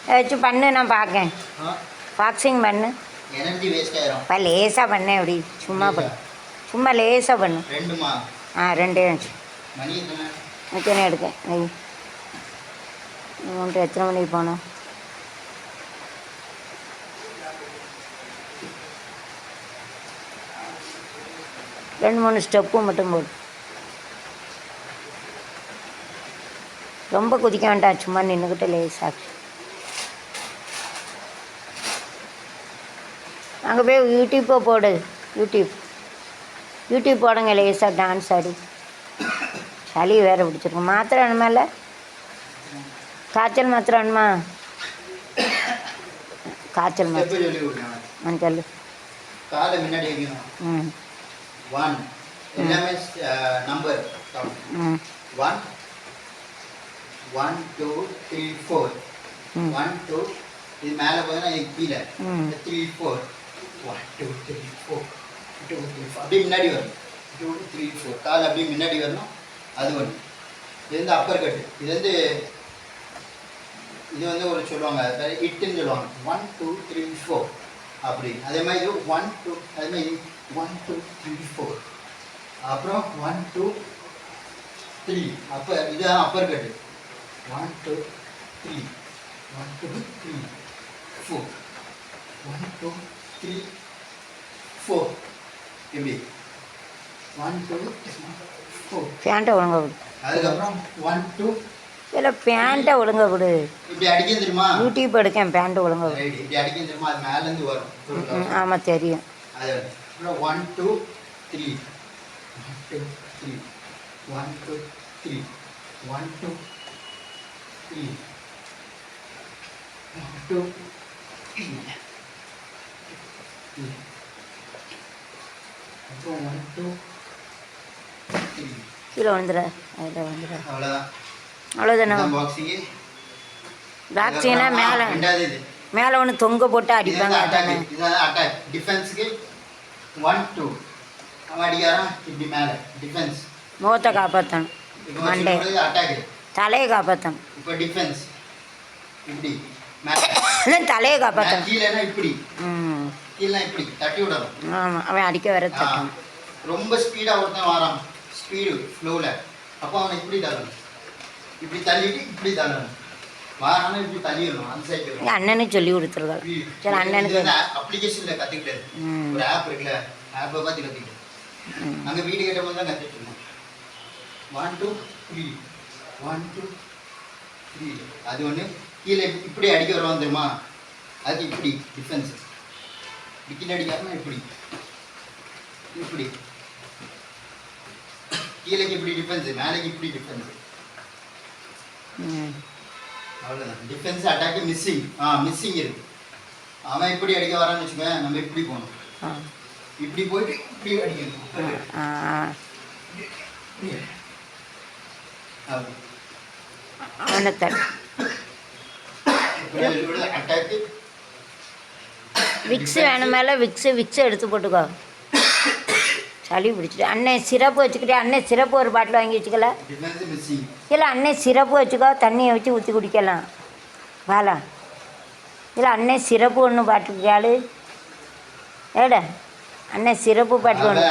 ஏதாச்சும் பண்ணு, நான் பார்க்கேன். பாக்ஸிங் பண்ணு. எனர்ஜி வேஸ்ட் ஆயிரும். இப்போ லேசாக பண்ணேன். அப்படி சும்மா பண்ணு, சும்மா லேசாக பண்ணு. ரெண்டுமா? ரெண்டே வச்சு மணி எத்தனை எடுக்கேன். உன்ட்டு எத்தனை மணிக்கு போனோம்? ரெண்டு மூணு ஸ்டெப்பு மட்டும் போடு. ரொம்ப குதிக்க வேண்டாம், சும்மா நின்றுக்கிட்டு லேசாக. அங்கே போய் யூடியூப்பை போடு. யூடியூப் போடுங்க, லேசாக டான்ஸ் ஆடி. சளி வேறு பிடிச்சிருக்கும். மாத்திரை வேணுமா? இல்லை காய்ச்சல் மாத்திரை வேணுமா? காய்ச்சல் மாத்திரை சொல்லு. காலை முன்னாடி வைக்கணும். 1 எல்லாமே நம்பர். 1 1 2 3 4 1 2 இது மேலே போதுன்னா இது கீழே 3 4 1 2 3 4 2 3 4 அப்படியே முன்னாடி வரும். 2 3 4 கால் அப்படியே முன்னாடி வரணும். அது ஒன்று. இது வந்து அப்பர் கட்டு. இது வந்து ஒரு சொல்லுவாங்க, இட்டுன்னு சொல்லுவாங்க. 1 2 3 4 அப்படி. அதே மாதிரி இது 1 2 அதே மாதிரி 1 2 3 4 அப்புறம் 1 2 3 அப்போ இதுதான் அப்பர் கட்டு. 1 2 3 1 2 3 4 1 2 3 4 எப்படி 1 2 4. பேண்ட்டை ஒழுங்க விடு. அதுக்கப்புறம் 1 2 இல்லை பேண்ட்டை ஒழுங்க விடு. இப்படி அடிக்க தெரியுமா? யூடியூப் எடுக்கேன், பேண்ட்டை ஒழுங்க விடு. இப்படி அடிக்க தெரியுமா? அது மேலேருந்து வரும். ஆமாம் தெரியும். அது அப்புறம் 1 2 3 1 2 3 1 2 3 1 2 3 1 2 3 அப்புறம் 1 2 3 கீழே வந்துடுற. அதில் வந்துடுற. அவ்வளோதான். அவ்வளோதானே? பாக்ஸிங்னா மேலே மேலே ஒன்று தொங்க போட்டு அடிப்பாங்க. அதானே இதான் அட்டாக். டிஃபென்ஸுக்கு 1 2 அவன் அடிக்காரான் இப்படி மேலே டிஃபென்ஸ். முகத்தை காப்பாற்றணும், மண்டே அட்டாக், தலையை காப்பாற்றணும். இப்போ டிஃபென்ஸ் இப்படி மேலே தலையை காப்பாற்றணும். கீழேனா இப்படி, கீழே இப்படி தட்டி விடணும். ஆமாம், அவன் அடிக்க வர தட்டணும். ரொம்ப ஸ்பீடாக ஒருத்தன் வரான், ஸ்பீடு ஃப்ளோவில், அப்போ அவனை இப்படி தள்ளணும். இப்படி தள்ளிட்டு இப்படி தள்ளணும். வாரானா இப்படி தள்ளிடணும். அந்த சைடு அண்ணனுக்கு சொல்லி கொடுத்துருக்காங்க. சரி, அண்ணனுக்கு அப்ளிகேஷனில் கற்றுக்கிட்டது. ஒரு ஆப் இருக்குல்ல, ஆப்பை பார்த்து கற்றுக்கிட்டது. அங்கே வீடு கட்டும்போது தான் கற்றுட்டு இருந்தோம். 1 2 3 1 2 3 அது ஒன்று. கீழே இப்படி அடிக்க வருவான் தெரியுமா? அது இப்படி டிஃபென்ஸ். கீழே அடிக்காம இப்படி இப்படி கீழேக்கு இப்படி டிஃபென்ஸு, மேலேக்கு இப்படி டிஃபென்ஸு. அவ்வளோதான். Defence attack missing. மிஸ்ஸிங் இருக்கு. அவன் இப்படி அடிக்க வரான்னு வச்சுக்கோங்க, நம்ம இப்படி போகணும். இப்படி போயிட்டு இப்படி அடிக்கணும். அட்டாக்கு விக்ஸ் வேணும். மேலே விக்ஸ் எடுத்து போட்டுக்கோ. சளி பிடிச்சிட்டு அண்ணன் சிரப்பு வச்சுக்கிட்டே. அண்ணன் சிரப்பு ஒரு பாட்டில் வாங்கி வச்சுக்கல. இல்லை அண்ணன் சிரப்பு வச்சுக்கோ, தண்ணியை வச்சு ஊற்றி குடிக்கலாம். வாழா இல்லை அண்ணன் சிரப்பு ஒன்று பாட்டில் கேளு. ஏட அண்ணன் சிரப்பு பாட்டில் ஒன்று.